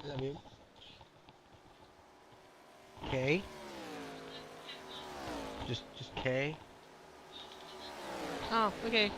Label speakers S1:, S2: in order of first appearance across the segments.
S1: I mean, K. Just K. Oh, okay.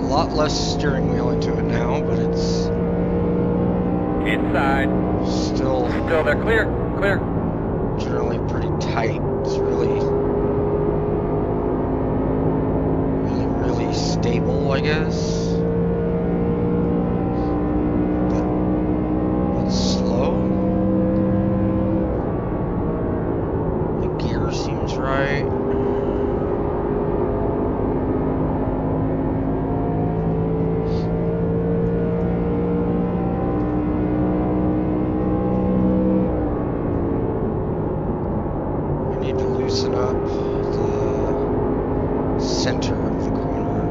S1: Lot less steering wheel into it now, but it's
S2: inside.
S1: Still
S2: there. Clear.
S1: Generally pretty tight. It's stable, I guess. But slow. The gear seems right. Loosen up the center of the corner.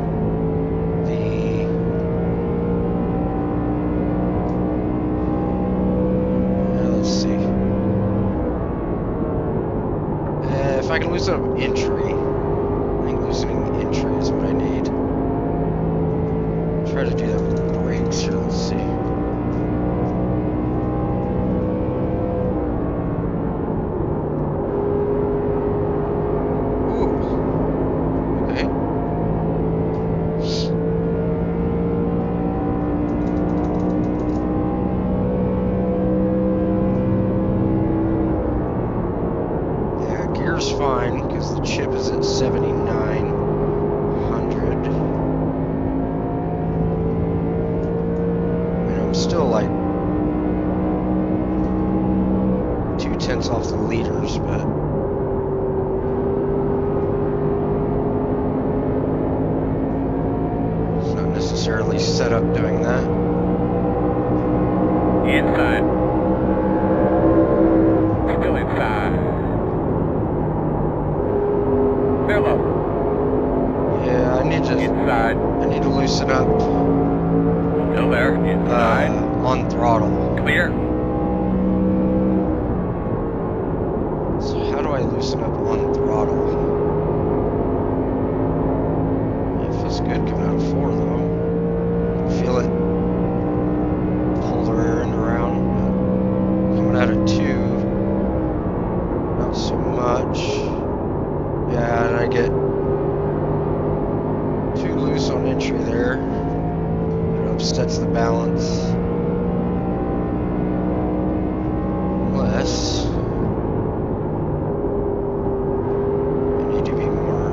S1: Let's see. If I can loosen up entry, I think loosening entry is what I need. Try to do that with the brakes here. Let's see. Fine, because the chip is at 7,900. And I'm still like 2/10 off the liters, but it's not necessarily set up doing that.
S2: Inside. Still inside. Hello.
S1: Yeah, I need to loosen up.
S2: Still there. Inside.
S1: On throttle.
S2: Clear.
S1: So how do I loosen up on throttle? It feels good coming out of 4 though. Feel it pull the rear end around. Coming out of 2, not so much. Yeah, and I get too loose on entry there. It upsets the balance. Unless I need to be more.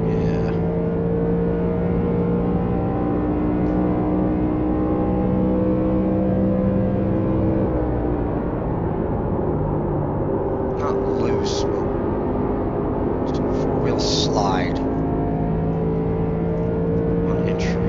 S1: Yeah. Not loose, but just a 4-wheel slide on entry.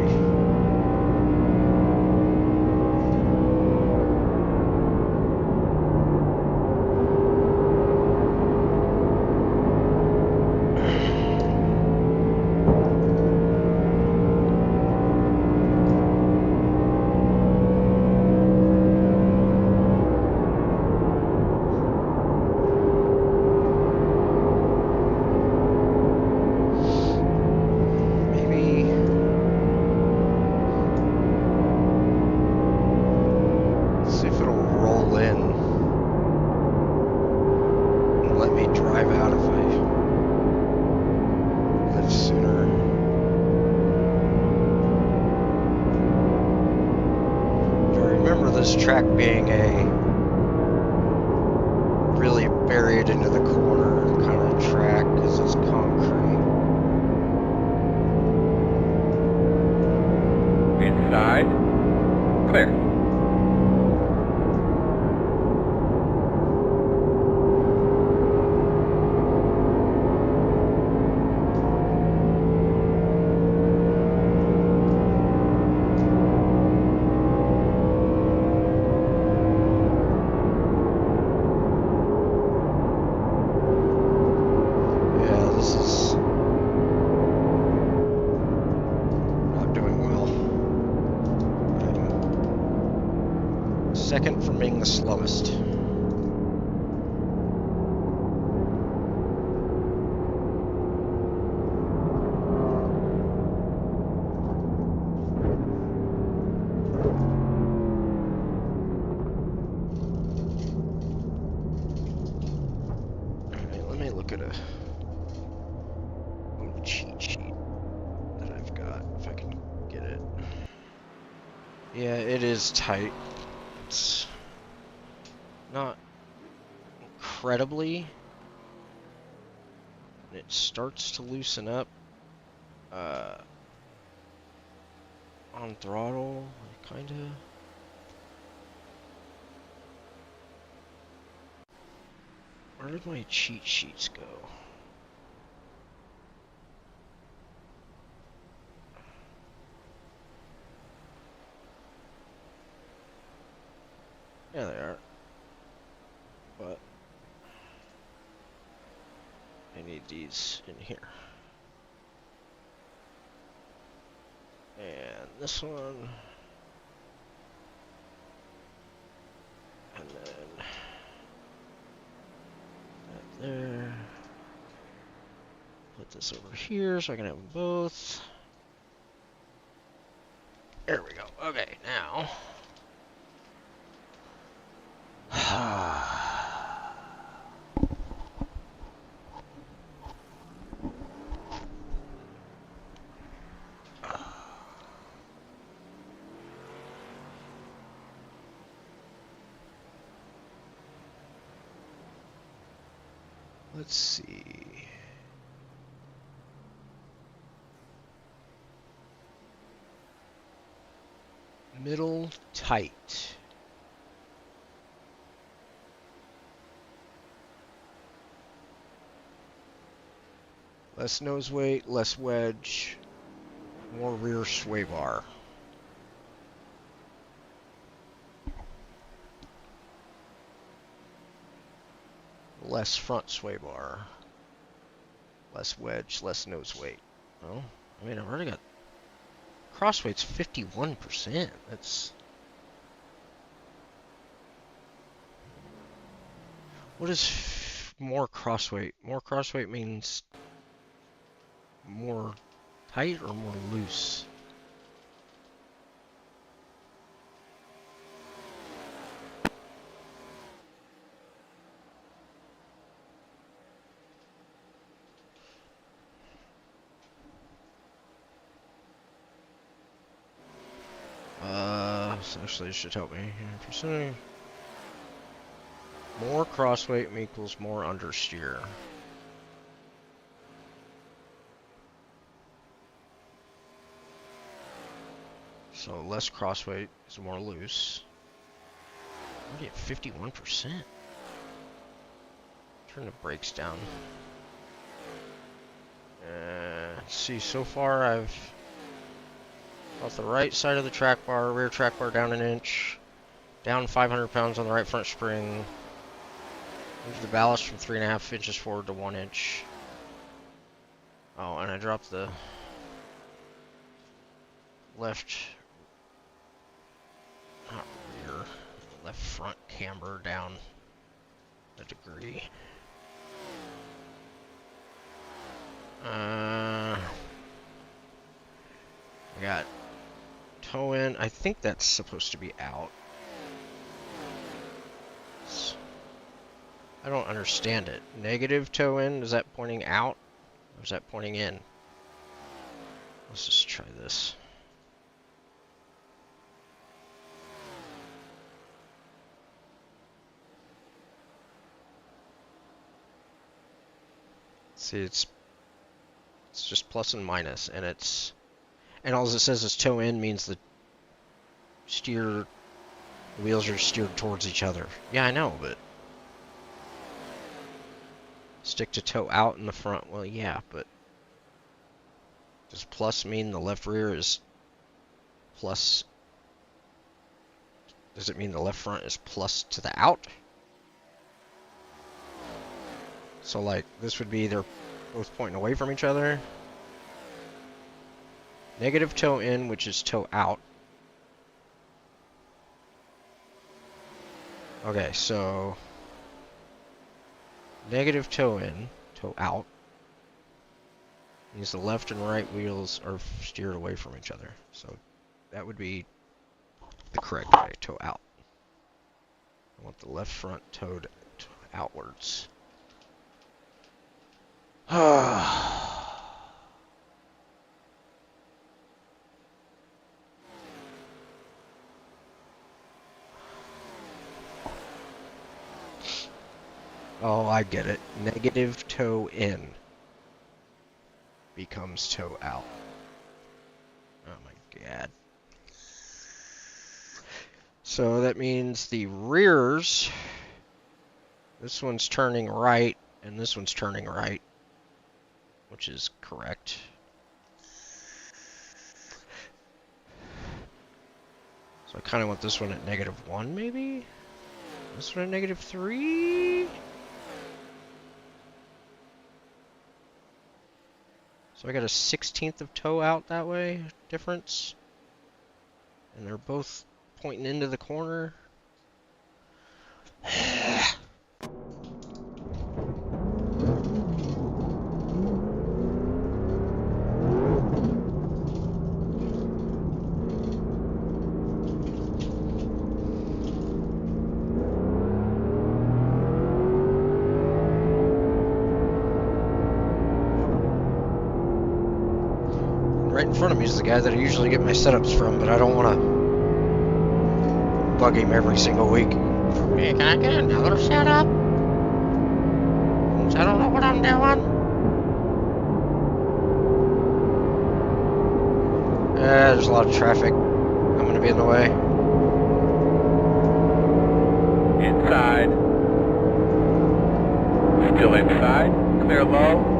S1: This track being a really buried into the corner kind of track because it's concrete.
S2: Inside. Clear.
S1: Second from being the slowest. Alright, let me look at a little cheat sheet that I've got, if I can get it. Yeah, it is tight. It's not incredibly and it starts to loosen up on throttle, kind of. Where did my cheat sheets go? Yeah, they are. But I need these in here. And this one. And then that there. Put this over here so I can have them both. There we go. Okay, now. Let's see. Middle tight. Less nose weight, less wedge, more rear sway bar. Less front sway bar. Less wedge, less nose weight. Well, I mean, I've already got crossweight's 51%. That's... What is more crossweight? More crossweight means more tight or more loose? Actually, this should help me. More crossweight equals more understeer. So less crossweight is more loose. Already at 51%. Turn the brakes down. Let's see, so far I've off the right side of the track bar, rear track bar down an inch, down 500 pounds on the right front spring, move the ballast from 3.5 inches forward to 1 inch. Oh, and I dropped the left, not rear, left front camber down a degree. I got toe in. I think that's supposed to be out. I don't understand it. Negative toe in, is that pointing out? Or is that pointing in? Let's just try this. See, it's just plus and minus, and it's... And all it says is toe in means the wheels are steered towards each other. Yeah, I know, but stick to toe out in the front. Well, yeah, but does plus mean the left rear is plus? Does it mean the left front is plus to the out? So, like, this would be they're both pointing away from each other. Negative toe in, which is toe out. Okay, so negative toe in, toe out means the left and right wheels are steered away from each other. So that would be the correct way, toe out. I want the left front towed outwards. Oh, I get it. Negative toe in. becomes toe out. Oh my god. So that means the rears, this one's turning right and this one's turning right, which is correct. So I kind of want this one at -1 maybe? This one at -3? So I got a 1/16 of toe out that way difference. And they're both pointing into the corner. Right in front of me is the guy that I usually get my setups from, but I don't want to bug him every single week. Hey, can I get another setup? I don't know what I'm doing. There's a lot of traffic. I'm going to be in the way.
S2: Inside. Still inside. Clear low.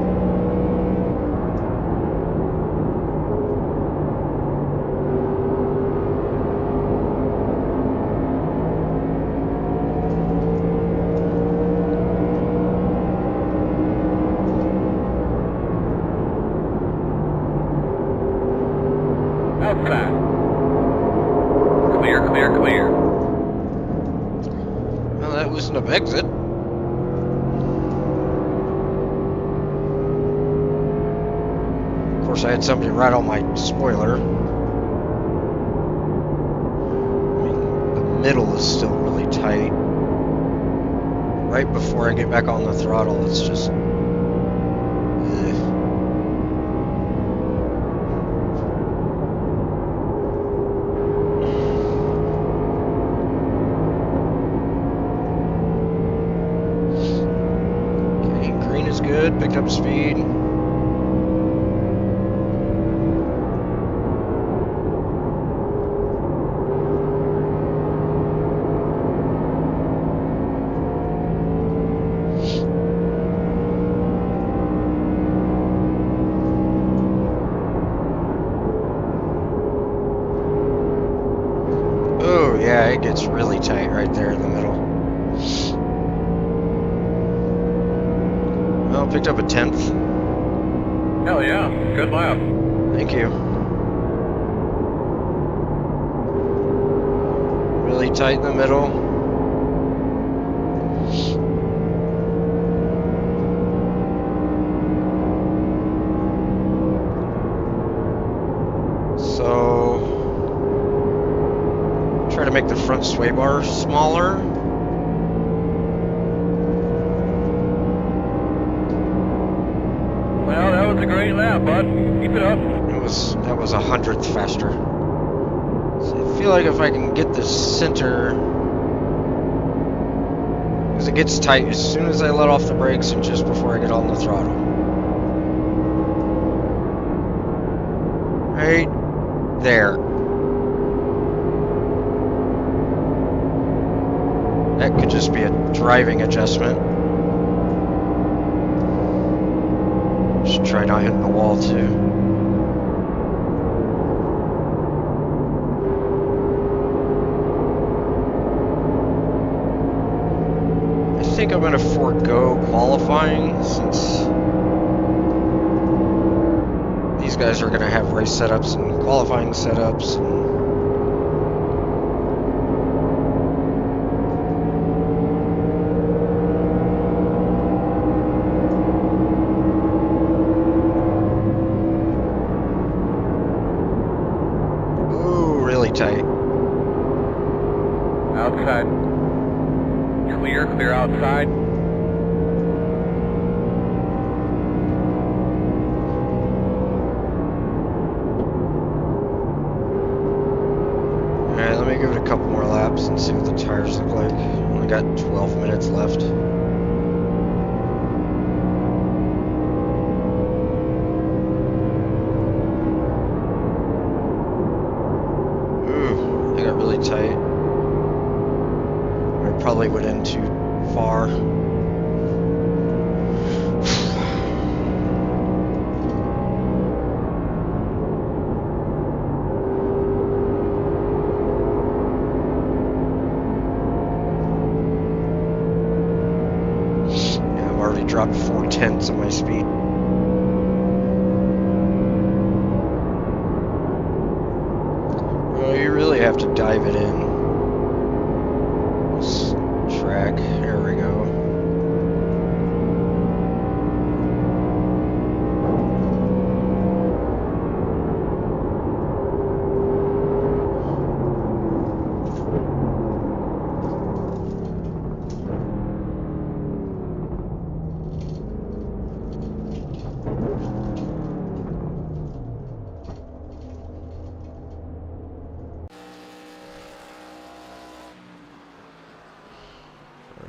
S2: Outside. Clear, clear, clear.
S1: Well, that loosened up exit. Of course, I had somebody right on my spoiler. I mean, the middle is still really tight. Right before I get back on the throttle, it's just... Good, picked up speed. Oh yeah, it gets really tight right there in the middle. Well, picked up a 10th.
S2: Hell yeah. Good lap.
S1: Thank you. Really tight in the middle. So, try to make the front sway bar smaller.
S2: Well, that was a great lap, bud. Keep it up.
S1: That was 100th faster. So I feel like if I can get the center, because it gets tight as soon as I let off the brakes and just before I get on the throttle. Right there. That could just be a driving adjustment. Should try not hitting the wall too. I think I'm going to forego qualifying since these guys are going to have race setups and qualifying setups. Tight.
S2: Outside. Clear, clear outside.
S1: Alright, let me give it a couple more laps and see what the tires look like. Only got 12 minutes left. probably went in too far. Yeah, I've already dropped 4/10 of my speed. Well, you really have to dive it in. This track, there we go.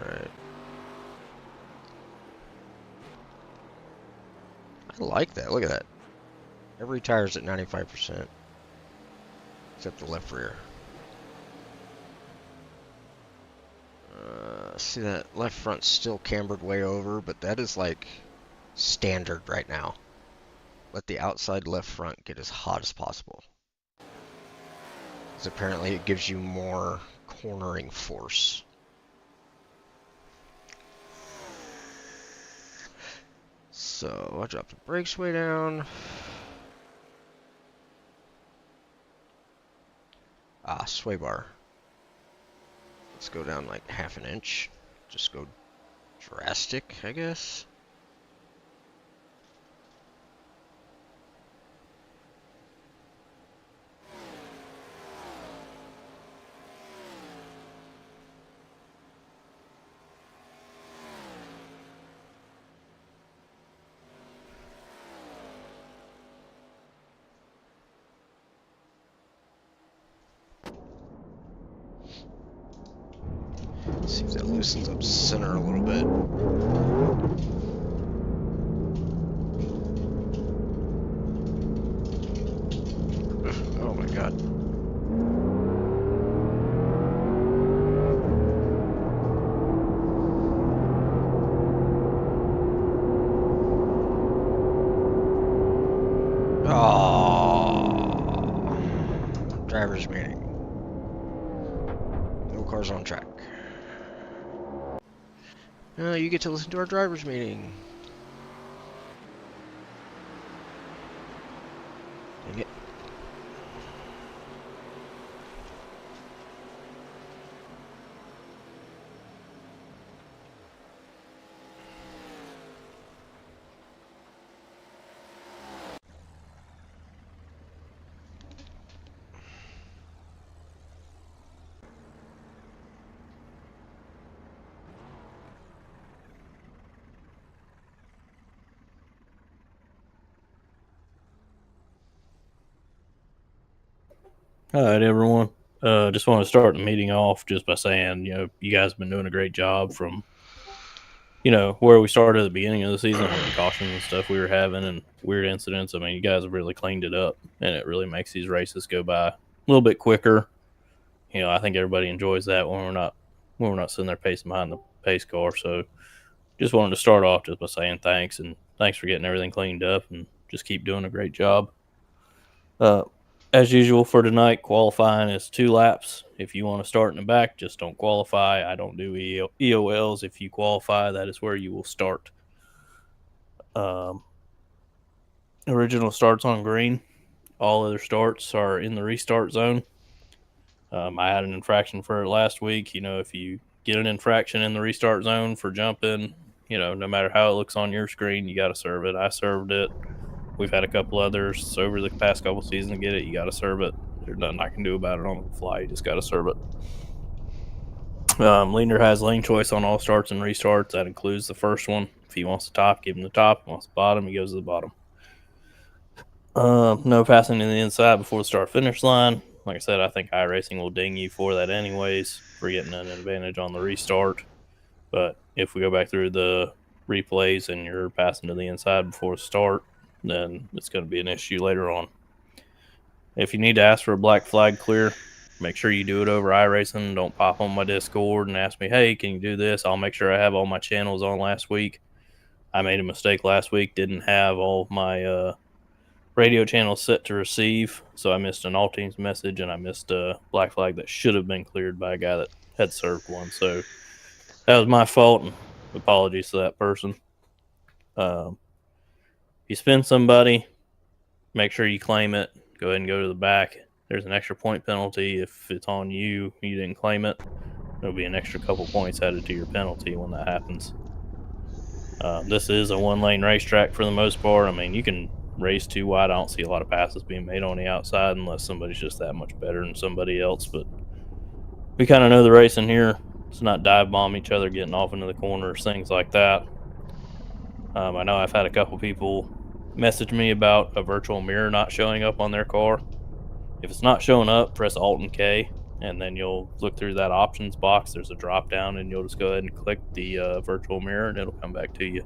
S1: Alright. I like that. Look at that. Every tire's at 95%. Except the left rear. See that left front's still cambered way over, but that is like standard right now. Let the outside left front get as hot as possible. Because apparently it gives you more cornering force. So I dropped the brakes way down. Sway bar. Let's go down like half an inch. Just go drastic, I guess. See if that loosens up center a little bit. Oh my god. Oh, driver's meeting. No cars on track. You get to listen to our driver's meeting. Dang it.
S3: All right, everyone. Just want to start the meeting off just by saying, you guys have been doing a great job from, where we started at the beginning of the season with the cautions and stuff we were having and weird incidents. I mean, you guys have really cleaned it up, and it really makes these races go by a little bit quicker. I think everybody enjoys that when we're not sitting there pacing behind the pace car. So, just wanted to start off just by saying thanks, and thanks for getting everything cleaned up, and just keep doing a great job. As usual for tonight, qualifying is 2 laps. If you want to start in the back, just don't qualify. I don't do EOLs. If you qualify, that is where you will start. Original starts on green. All other starts are in the restart zone. I had an infraction for it last week. If you get an infraction in the restart zone for jumping, no matter how it looks on your screen, you got to serve it. I served it. We've had a couple others over the past couple seasons get it. You got to serve it. There's nothing I can do about it on the fly. You just got to serve it. Leader has lane choice on all starts and restarts. That includes the first one. If he wants the top, give him the top. If he wants the bottom, he goes to the bottom. No passing to the inside before the start-finish line. Like I said, I think iRacing will ding you for that anyways, for getting an advantage on the restart. But if we go back through the replays and you're passing to the inside before the start, then it's going to be an issue later on. If you need to ask for a black flag clear, make sure you do it over iRacing. Don't pop on my Discord and ask me, hey, can you do this? I'll make sure I have all my channels on last week. I made a mistake last week, didn't have all my radio channels set to receive, so I missed an all teams message and I missed a black flag that should have been cleared by a guy that had served one. So that was my fault, and apologies to that person. If you spin somebody, make sure you claim it. Go ahead and go to the back. There's an extra point penalty if it's on you. You didn't claim it. There'll be an extra couple points added to your penalty when that happens. This is a one-lane racetrack for the most part. I mean, you can race too wide. I don't see a lot of passes being made on the outside unless somebody's just that much better than somebody else. But we kind of know the racing here. It's not dive bomb each other, getting off into the corners, things like that. I know I've had a couple people message me about a virtual mirror not showing up on their car. If it's not showing up, press Alt and K, and then you'll look through that options box. There's a drop down, and you'll just go ahead and click the virtual mirror, and it'll come back to you.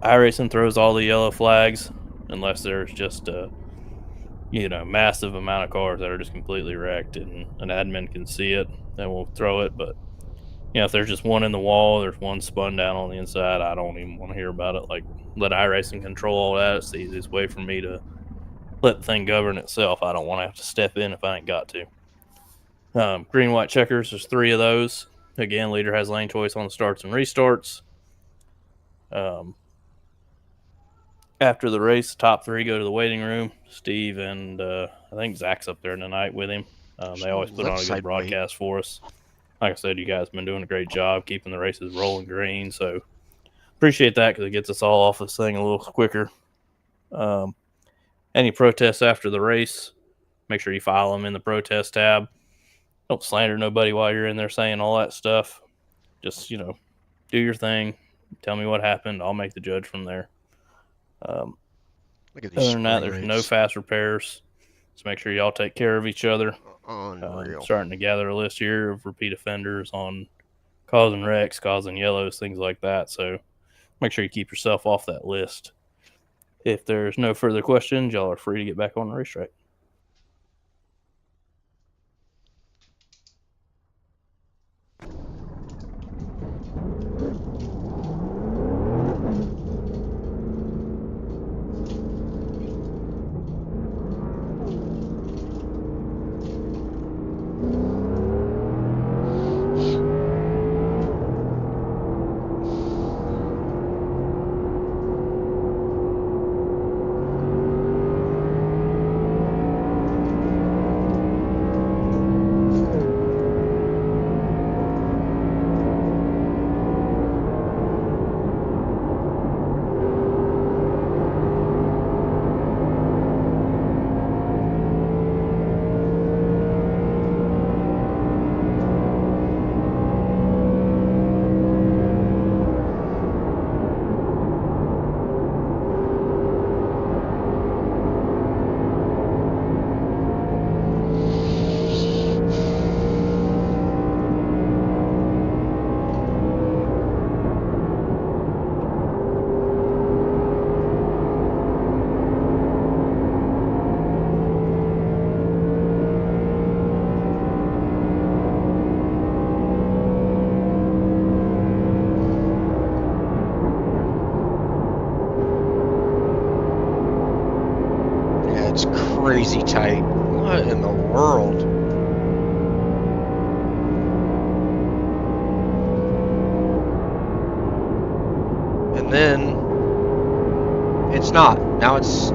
S3: iRacing throws all the yellow flags unless there's just a massive amount of cars that are just completely wrecked, and an admin can see it, then we'll throw it. But if there's just one in the wall, there's one spun down on the inside, I don't even want to hear about it. Like, let iRacing control all that. It's the easiest way for me to let the thing govern itself. I don't want to have to step in if I ain't got to. Green, white checkers, there's 3 of those. Again, leader has lane choice on the starts and restarts. After the race, the top 3 go to the waiting room. Steve and I think Zach's up there tonight with him. They always put on a good broadcast for us. Like I said, you guys have been doing a great job keeping the races rolling green. So appreciate that because it gets us all off this thing a little quicker. Any protests after the race, make sure you file them in the protest tab. Don't slander nobody while you're in there saying all that stuff. Just, do your thing. Tell me what happened. I'll make the judge from there.
S1: Look at these.
S3: Other than that, there's no fast repairs. So make sure y'all take care of each other. Starting to gather a list here of repeat offenders on causing wrecks, causing yellows, things like that. So make sure you keep yourself off that list. If there's no further questions, y'all are free to get back on the racetrack.
S1: Crazy tight. What in the world? And then it's not. Now it's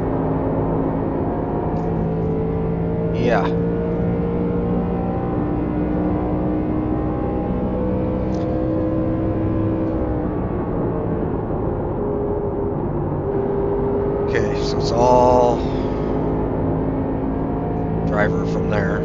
S1: okay, so it's all driver from there.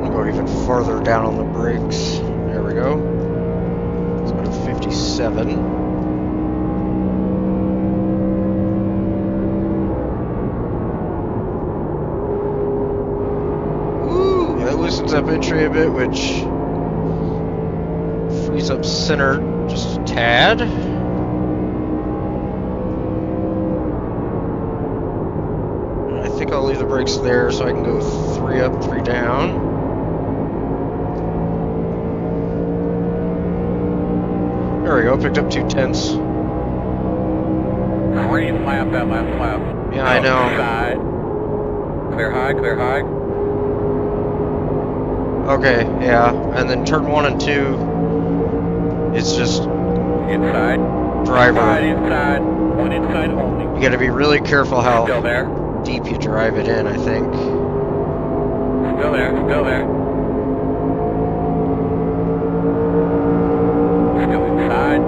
S1: I'll go even further down on the brakes. There we go. Let's go to 57. Ooh, that loosens up entry a bit, which Squeeze up center just a tad. I think I'll leave the brakes there so I can go 3 up, 3 down. There we go, picked up 2/10.
S2: Where you flap that last flap?
S1: Yeah, I know.
S2: Side. Clear high, clear high.
S1: Okay, yeah, and then turn 1 and 2, it's just
S2: Inside.
S1: driver.
S2: Inside. One inside only.
S1: You gotta be really careful
S2: Still
S1: how
S2: there.
S1: deep you drive it in, I think.
S2: Still there. Still there. Still inside.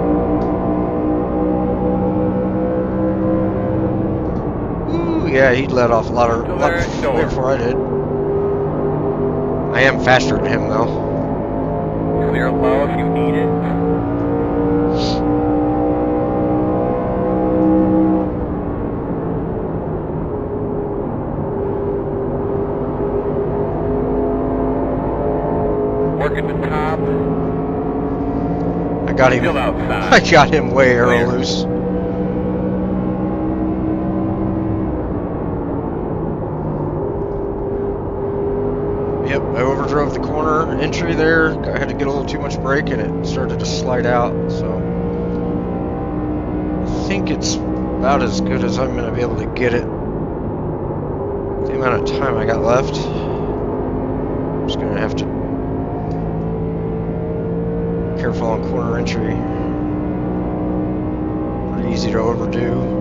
S1: Ooh, yeah, he let off a lot
S2: Still there, still
S1: way
S2: there.
S1: before I did. I am faster than him, though.
S2: Clear low if you need it. Working the top.
S1: I got him.
S2: Still outside.
S1: I got him way
S2: Clear.
S1: arrow loose. Yep, I overdrove the corner entry there. I had to get a little too much brake and it started to slide out, so I think it's about as good as I'm going to be able to get it. The amount of time I got left. I'm just going to have to be careful on corner entry. Pretty easy to overdo.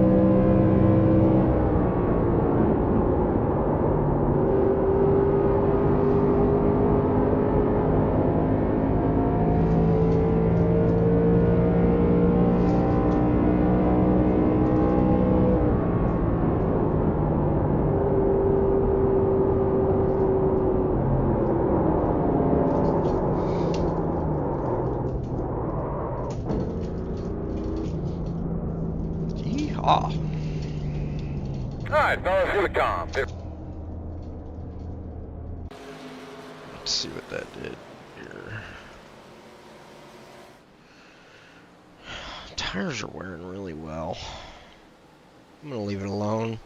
S1: Yeehaw.
S2: Alright, fellas, here we come.
S1: Let's see what that did here. Tires are wearing really well. I'm gonna leave it alone.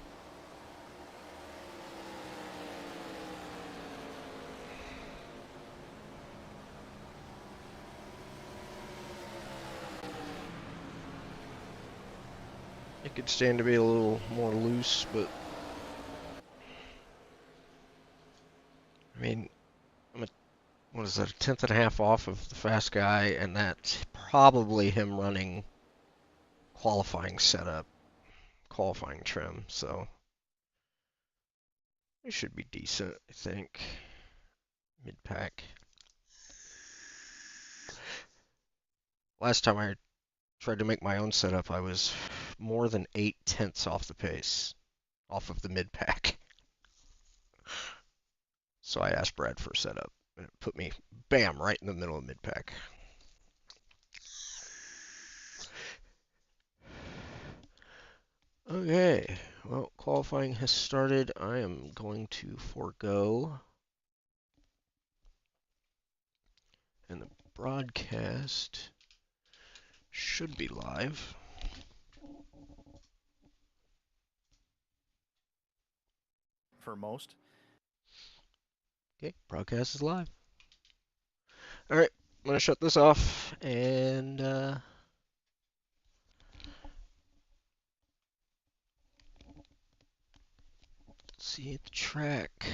S1: It could stand to be a little more loose, but I mean, what is that, a 1/10 off of the fast guy, and that's probably him running qualifying setup, qualifying trim, so it should be decent, I think. Mid-pack. Last time I tried to make my own setup, I was more than 8/10 off the pace, off of the mid-pack. So I asked Brad for a setup, and it put me, bam, right in the middle of mid-pack. Okay, well, qualifying has started. I am going to forego, and the broadcast should be live.
S4: For most.
S1: Okay, broadcast is live. All right, I'm going to shut this off and see at the track.